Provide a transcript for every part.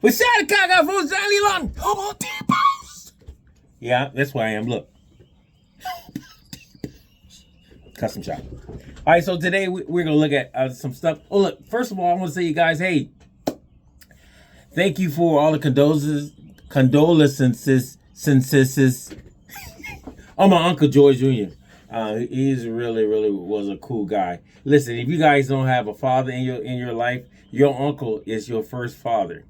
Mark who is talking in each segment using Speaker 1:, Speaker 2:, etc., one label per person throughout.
Speaker 1: We shot Chicago for Johnny Long. Homo T-Post. Yeah, that's where I am. Look. Custom shop. All right, so today we're going to look at some stuff. Oh, look, first of all, I want to say, you guys, hey, thank you for all the condolences on my Uncle George Jr. He's really was a cool guy. Listen, if you guys don't have a father in your life, your uncle is your first father.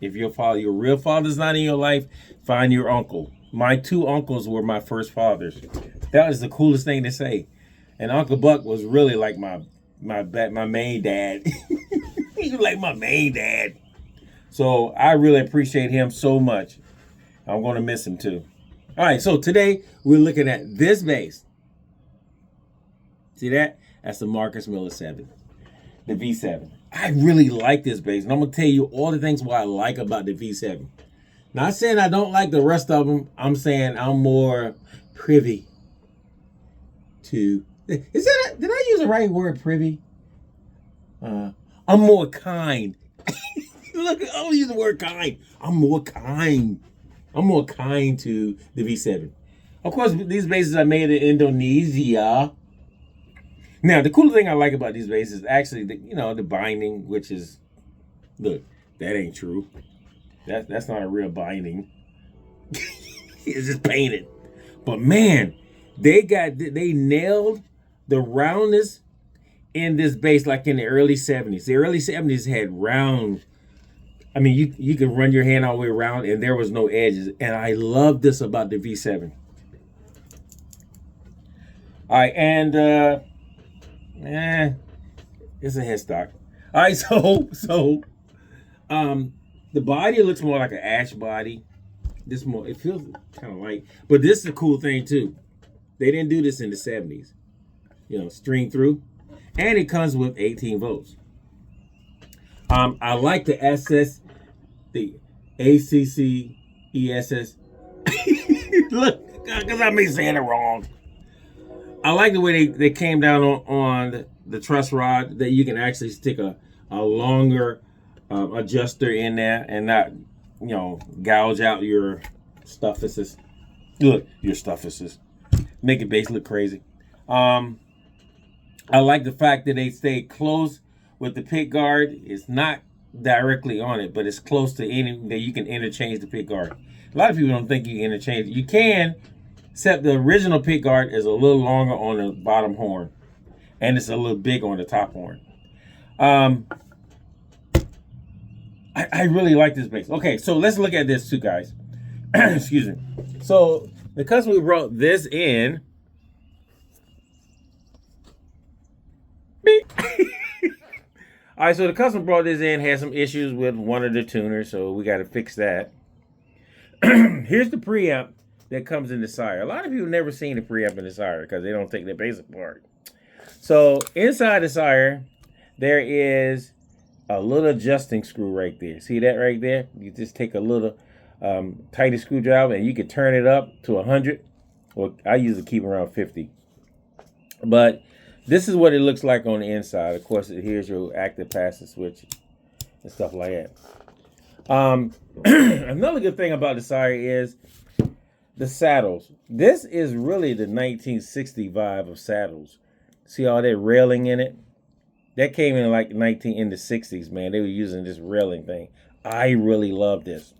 Speaker 1: If your real father's not in your life, find your uncle. My two uncles were my first fathers. That was the coolest thing to say. And Uncle Buck was really like my main dad. He was like my main dad. So I really appreciate him so much. I'm going to miss him too. All right, so today we're looking at this bass. See that? That's the Marcus Miller 7, the V7. I really like this bass, and I'm going to tell you all the things what I like about the V7. Not saying I don't like the rest of them. I'm saying I'm more privy to... did I use the right word, privy? I'm more kind. Look, I'll use the word kind. I'm more kind to the V7. Of course, these basses are made in Indonesia. Now, the cool thing I like about these basses is actually the binding, which is, look, that ain't true. That's not a real binding. It's just painted. But man, they nailed the roundness in this bass like in the early 70s. The early 70s had round. I mean, you could run your hand all the way around and there was no edges. And I love this about the V7. All right, and it's a headstock. All right, so the body looks more like an ash body. It feels kind of light, but this is a cool thing too. They didn't do this in the 70s. String through, and it comes with 18 volts. I like the the ACC ESS. Look, because I may saying it wrong. I like the way they came down on the truss rod, that you can actually stick a longer adjuster in there and not, gouge out your stuffuses. Look, your stuffuses. Make your bass look crazy. I like the fact that they stay close with the pick guard. It's not directly on it, but it's close to any that you can interchange the pick guard. A lot of people don't think you can interchange it. You can, except the original pick guard is a little longer on the bottom horn, and it's a little big on the top horn. I really like this bass. Okay, so let's look at this too, guys. Excuse me. So the customer brought this in. All right, so the customer brought this in, had some issues with one of the tuners, so we got to fix that. Here's the preamp that comes in the Sire. A lot of people never seen the preamp in the Sire because they don't take the bass apart. So inside the Sire, there is a little adjusting screw right there. See that right there? You just take a little tiny screwdriver and you can turn it up to 100. Well, I usually keep around 50. But this is what it looks like on the inside. Of course, here's your active passive switch and stuff like that. Another good thing about the Sire is the saddles. This is really the 1960 vibe of saddles. See all that railing in it? That came in like in the 60s, man. They were using this railing thing. I really love this.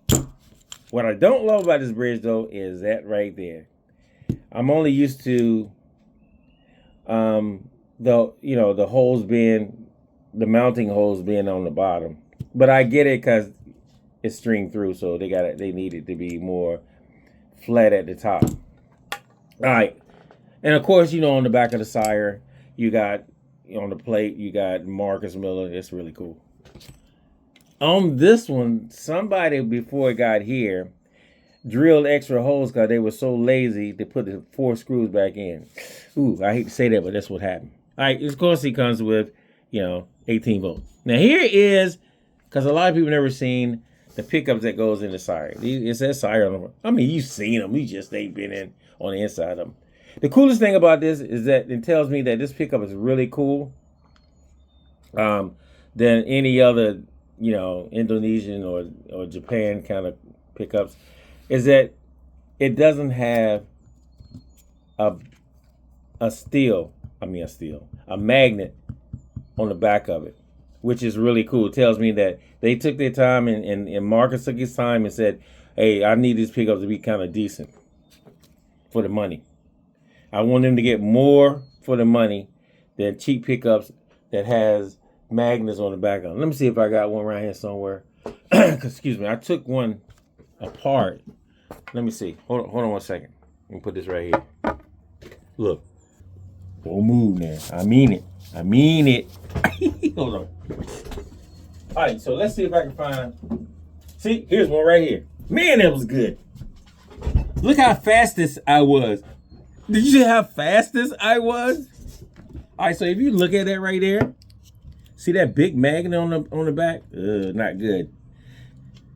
Speaker 1: What I don't love about this bridge, though, is that right there. I'm only used to the holes being, the mounting holes being on the bottom. But I get it because it's string through, so they need it to be more flat at the top. All right. And of course, on the back of the Sire, you got, on the plate, you got Marcus Miller. It's really cool. On this one, somebody before it got here drilled extra holes because they were so lazy to put the 4 screws back in. Ooh, I hate to say that, but that's what happened. All right, of course he comes with, 18 volts. Now here is, because a lot of people never seen the pickups that goes in the Sire. It says Sire on them. I mean, you've seen them. You just ain't been in on the inside of them. The coolest thing about this is that it tells me that this pickup is really cool than any other Indonesian or Japan kind of pickups is that it doesn't have a magnet on the back of it, which is really cool. It tells me that they took their time and Marcus took his time and said, hey, I need these pickups to be kind of decent for the money. I want them to get more for the money than cheap pickups that has magnets on the back of them. Let me see if I got one right here somewhere. Excuse me, I took one apart. Let me see. Hold on 1 second. Let me put this right here. Look. Don't move now. I mean it. Hold on. All right, so let's see if I can find. See, here's one right here. Man, that was good. Look how fast I was. Did you see how fast I was? All right, so if you look at that right there, see that big magnet on the back? Not good.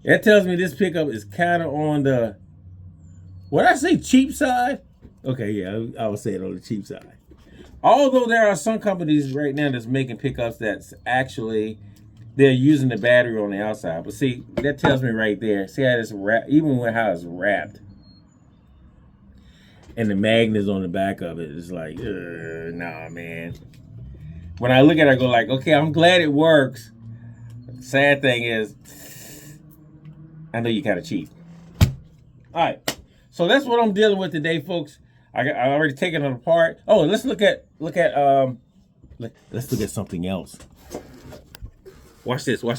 Speaker 1: That tells me this pickup is kind of on the, what I say, cheap side? Okay, yeah, I would say it on the cheap side. Although there are some companies right now that's making pickups that's actually, they're using the battery on the outside. But see, that tells me right there, see how it's wrapped, even with how it's wrapped. And the magnets on the back of it is like, nah, man. When I look at it, I go like, okay, I'm glad it works. Sad thing is, I know you're kind of cheap. All right, so that's what I'm dealing with today, folks. I already taken it apart. Oh, let's look at something else. Watch this. All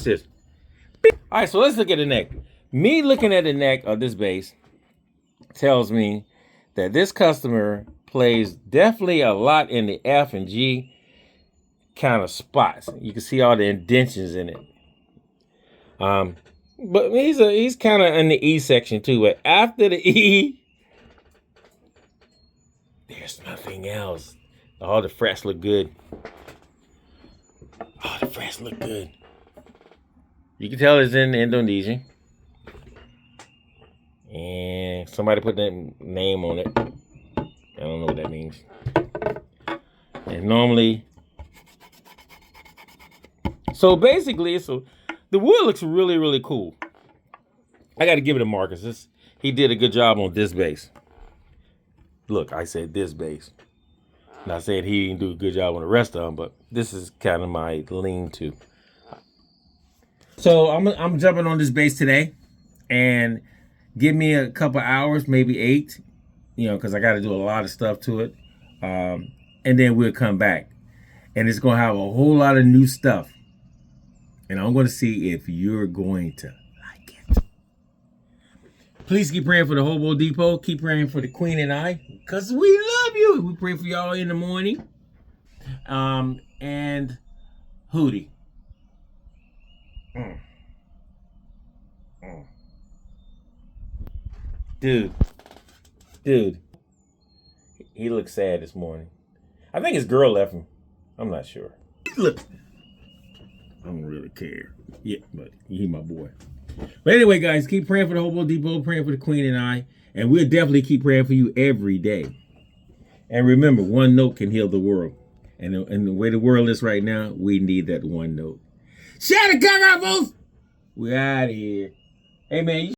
Speaker 1: right, so let's look at the neck. Me looking at the neck of this bass tells me that this customer plays definitely a lot in the F and G kind of spots. You can see all the indentions in it. But he's kind of in the E section too. But after the E, there's nothing else. All the frets look good. You can tell it's in Indonesian. And somebody put that name on it. I don't know what that means. And normally, so basically, the wood looks really, really cool. I got to give it to Marcus. He did a good job on this bass. Look, I said this bass. Not saying he didn't do a good job on the rest of them, but this is kind of my lean to. So I'm jumping on this bass today, and give me a couple hours, maybe 8, because I got to do a lot of stuff to it. And then we'll come back. And it's going to have a whole lot of new stuff. And I'm going to see if you're going to like it. Please keep praying for the Hobo Depot. Keep praying for the Queen and I, because we love you. We pray for y'all in the morning. And Hootie. Dude, he looks sad this morning. I think his girl left him. I'm not sure. Look, I don't really care. Yeah, but he's my boy. But anyway, guys, keep praying for the Hobo Depot, praying for the Queen and I, and we'll definitely keep praying for you every day. And remember, one note can heal the world. And the way the world is right now, we need that one note. Shout out, We're out of here. Hey, man.